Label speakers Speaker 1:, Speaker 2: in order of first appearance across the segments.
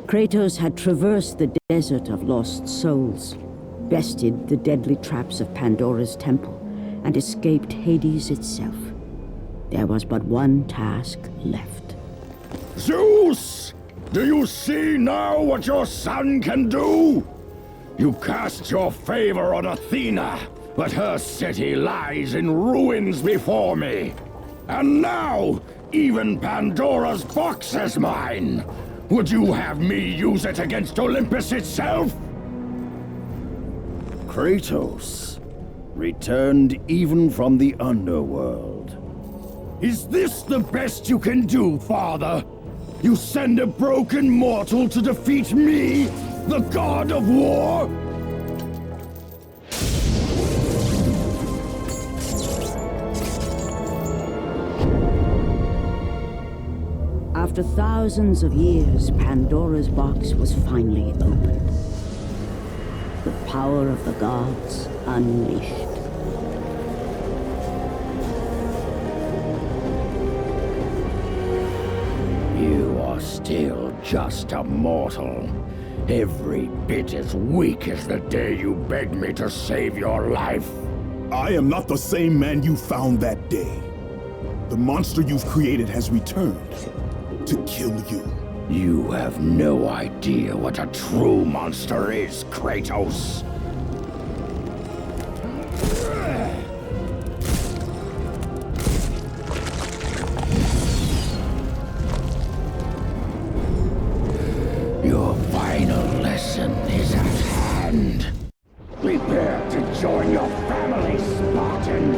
Speaker 1: Kratos had traversed the desert of lost souls, bested the deadly traps of Pandora's temple, and escaped Hades itself. There was but one task left.
Speaker 2: Zeus! Do you see now what your son can do? You cast your favor on Athena, but her city lies in ruins before me. And now, even Pandora's box is mine! Would you have me use it against Olympus itself?
Speaker 3: Kratos, returned even from the underworld.
Speaker 2: Is this the best you can do, Father? You send a broken mortal to defeat me, the god of war?
Speaker 1: After thousands of years, Pandora's box was finally opened. The power of the gods unleashed.
Speaker 2: You are still just a mortal. Every bit as weak as the day you begged me to save your life.
Speaker 4: I am not the same man you found that day. The monster you've created has returned to kill you.
Speaker 2: You have no idea what a true monster is, Kratos. Your final lesson is at hand. Prepare to join your family, Spartan.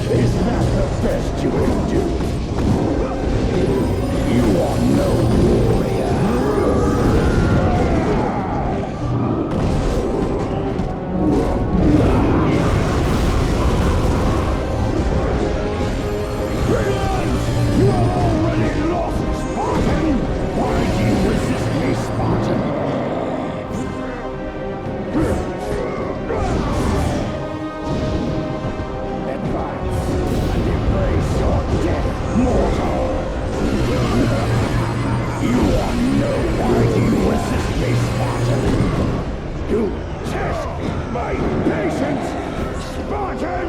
Speaker 2: Is that the best you can do? You are no warrior. Brilliant! You are already lost, Spartan! Why do you resist me, Spartan? Mortal! You are no why you resist me, Spartan! You test my patience, Spartan!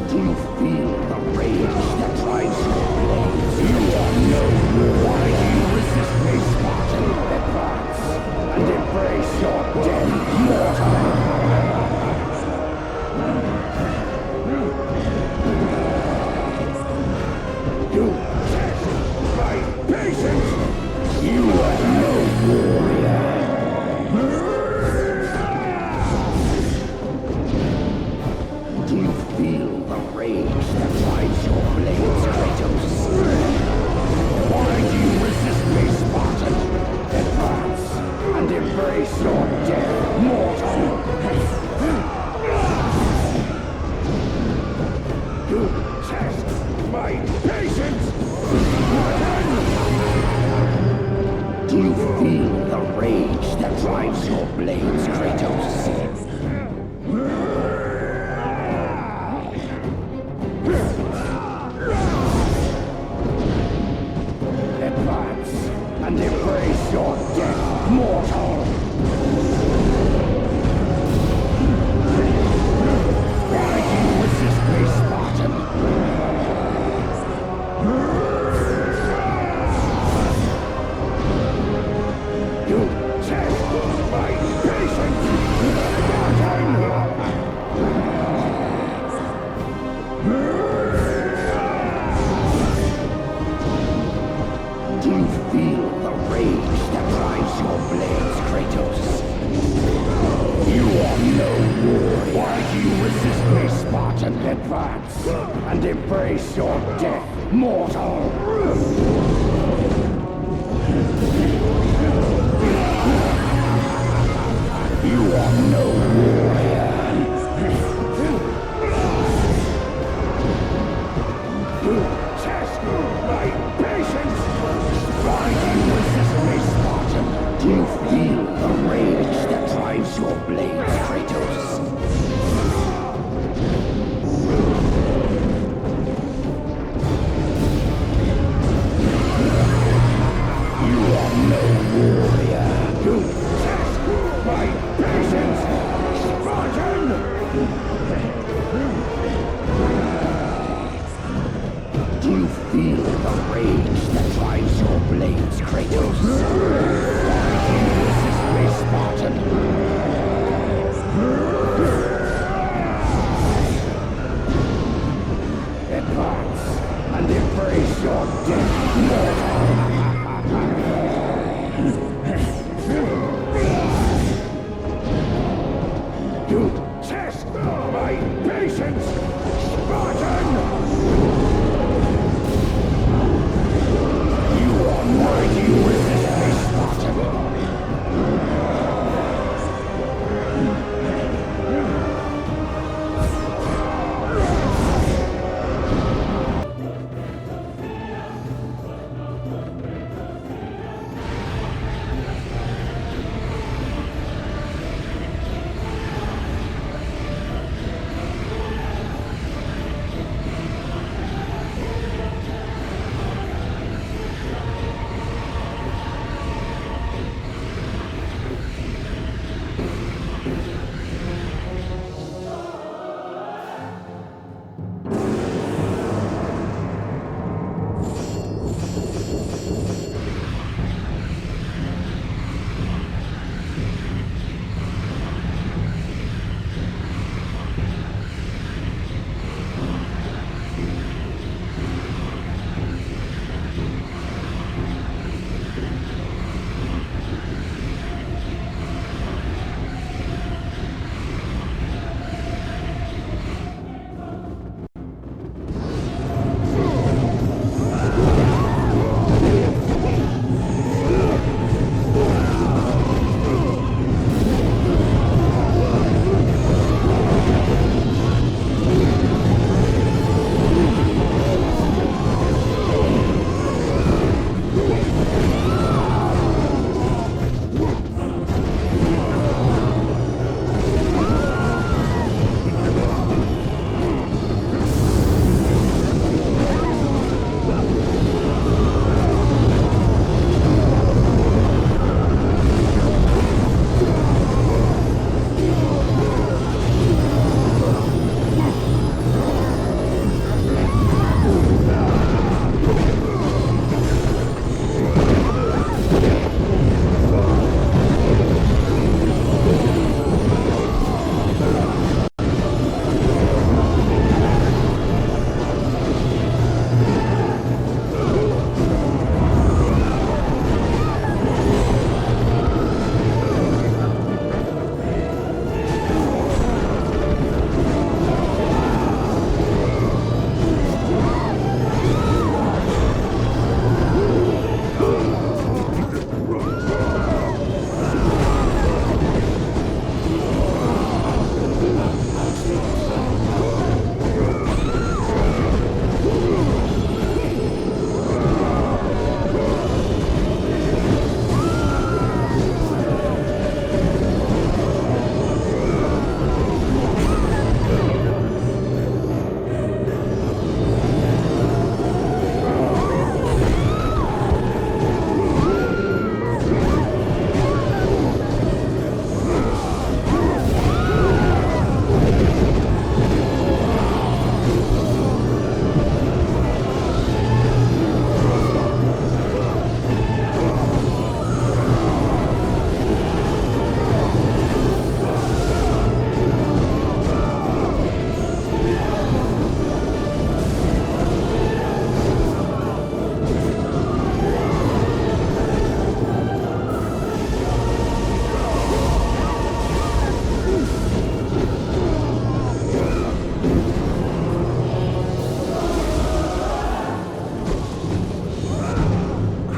Speaker 2: Do you feel the rage that drives your blades? You are no why you resist me, Spartan! Advance and embrace your death, mortal! You test my patience! You are no warrior! Do you feel the rage that drives your blades, Kratos? Why do you resist me, Spartan? Advance and embrace your death, mortal! You test my patience! Do you feel the rage that drives your blades, Kratos? Advance and embrace your death, mortal! Why do you resist me, Spartan? You test my patience, Spartan! Do you feel the rage that drives your blades, Kratos? You are no warrior. Why do you resist me, Spartan? Advance and embrace your death, mortal! You are no warrior. You test my
Speaker 3: your blades, Kratos. You are no warrior. You test my patience, Spartan! Do you feel the rage that drives your blades, Kratos? Resist me, Spartan. Advance and embrace your death, mortal. You test my patience, Spartan! You are mighty, resist me, Spartan!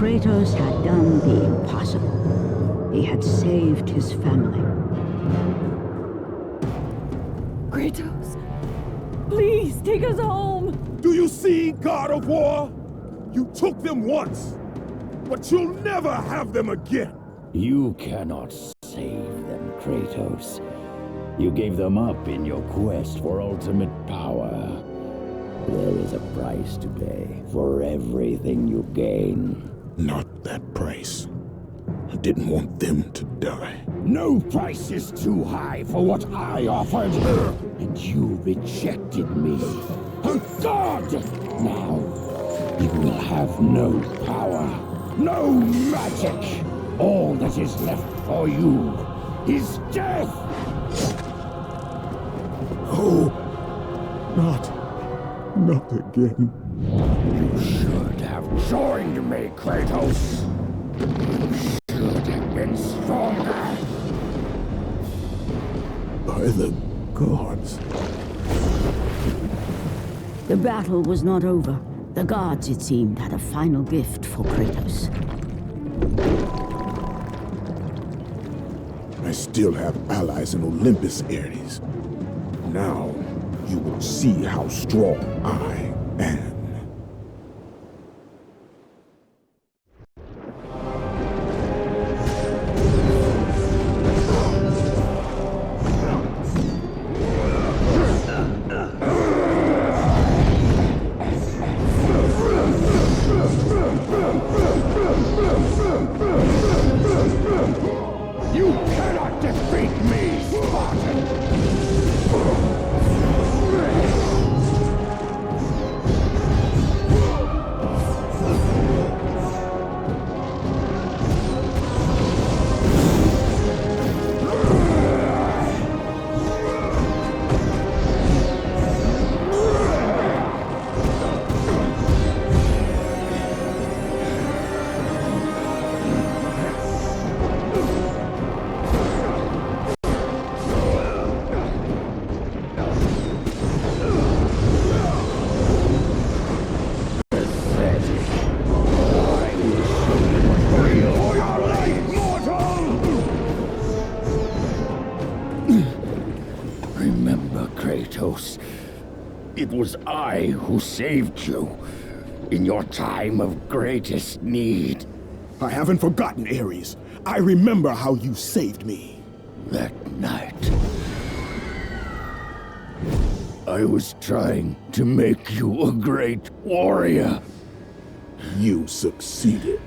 Speaker 1: Kratos had done the impossible. He had saved his family.
Speaker 5: Kratos, please take us home.
Speaker 4: Do you see, God of War? You took them once, but you'll never have them again.
Speaker 3: You cannot save them, Kratos. You gave them up in your quest for ultimate power. There is a price to pay for everything you gain.
Speaker 4: Not that price. I didn't want them to die.
Speaker 2: No price is too high for what I offered.
Speaker 3: And you rejected me.
Speaker 2: A god!
Speaker 3: Now, you will have no power.
Speaker 2: No magic! All that is left for you is death!
Speaker 4: Oh, not again.
Speaker 2: You should have joined me, Kratos. You should have been stronger.
Speaker 4: By the gods.
Speaker 1: The battle was not over. The gods, it seemed, had a final gift for Kratos.
Speaker 4: I still have allies in Olympus, Ares. Now, you will see how strong I am.
Speaker 2: You cannot defeat me, Spartan! Remember, Kratos, it was I who saved you in your time of greatest need.
Speaker 4: I haven't forgotten, Ares. I remember how you saved me.
Speaker 2: That night, I was trying to make you a great warrior.
Speaker 4: You succeeded.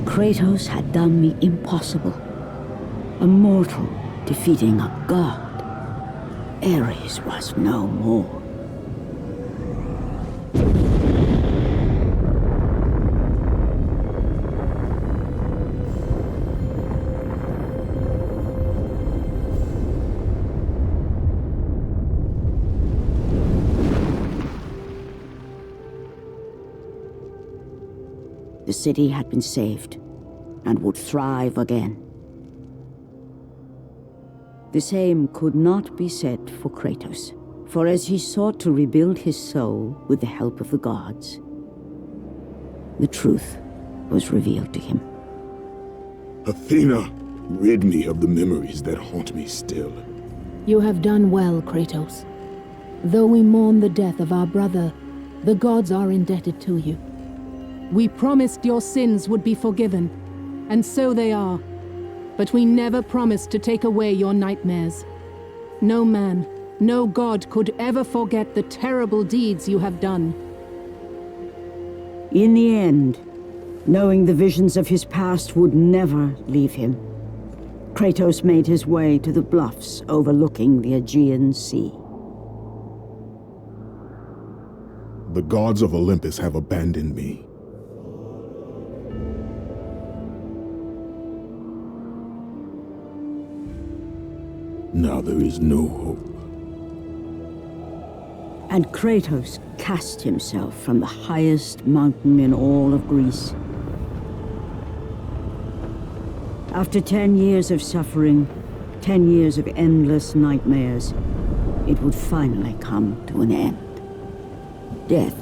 Speaker 1: Kratos had done the impossible. A mortal defeating a god. Ares was no more. The city had been saved and would thrive again. The same could not be said for Kratos, for as he sought to rebuild his soul with the help of the gods, the truth was revealed to him.
Speaker 4: Athena, rid me of the memories that haunt me still.
Speaker 6: You have done well, Kratos. Though we mourn the death of our brother, the gods are indebted to you. We promised your sins would be forgiven, and so they are. But we never promised to take away your nightmares. No man, no god could ever forget the terrible deeds you have done.
Speaker 1: In the end, knowing the visions of his past would never leave him, Kratos made his way to the bluffs overlooking the Aegean Sea.
Speaker 4: The gods of Olympus have abandoned me. Now there is no hope.
Speaker 1: And Kratos cast himself from the highest mountain in all of Greece. After 10 years of suffering, 10 years of endless nightmares, it would finally come to an end. Death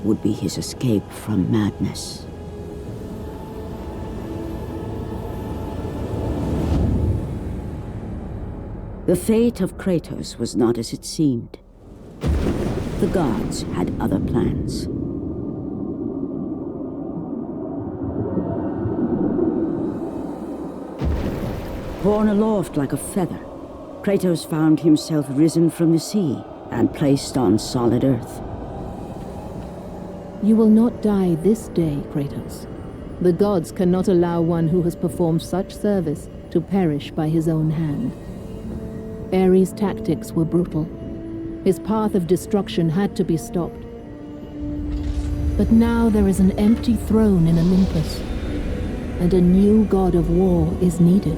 Speaker 1: would be his escape from madness. The fate of Kratos was not as it seemed. The gods had other plans. Borne aloft like a feather, Kratos found himself risen from the sea and placed on solid earth.
Speaker 6: You will not die this day, Kratos. The gods cannot allow one who has performed such service to perish by his own hand. Ares' tactics were brutal. His path of destruction had to be stopped. But now there is an empty throne in Olympus, and a new god of war is needed.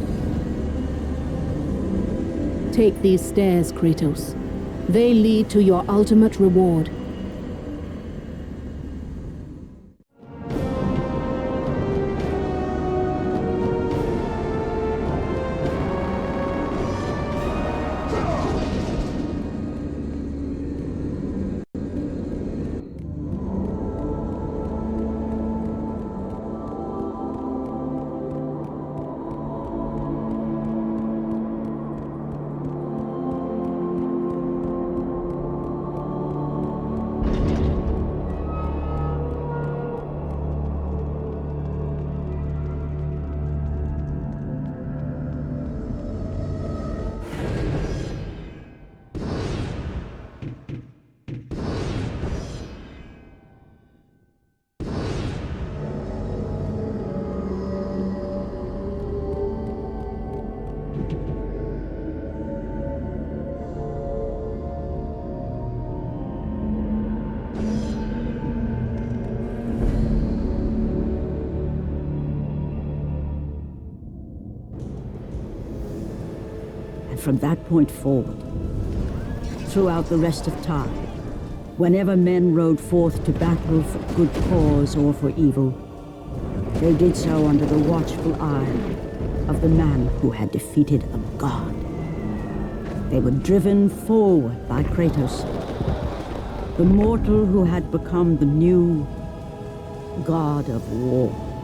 Speaker 6: Take these stairs, Kratos. They lead to your ultimate reward.
Speaker 1: From that point forward, throughout the rest of time, whenever men rode forth to battle for good cause or for evil, they did so under the watchful eye of the man who had defeated a god. They were driven forward by Kratos, the mortal who had become the new god of war.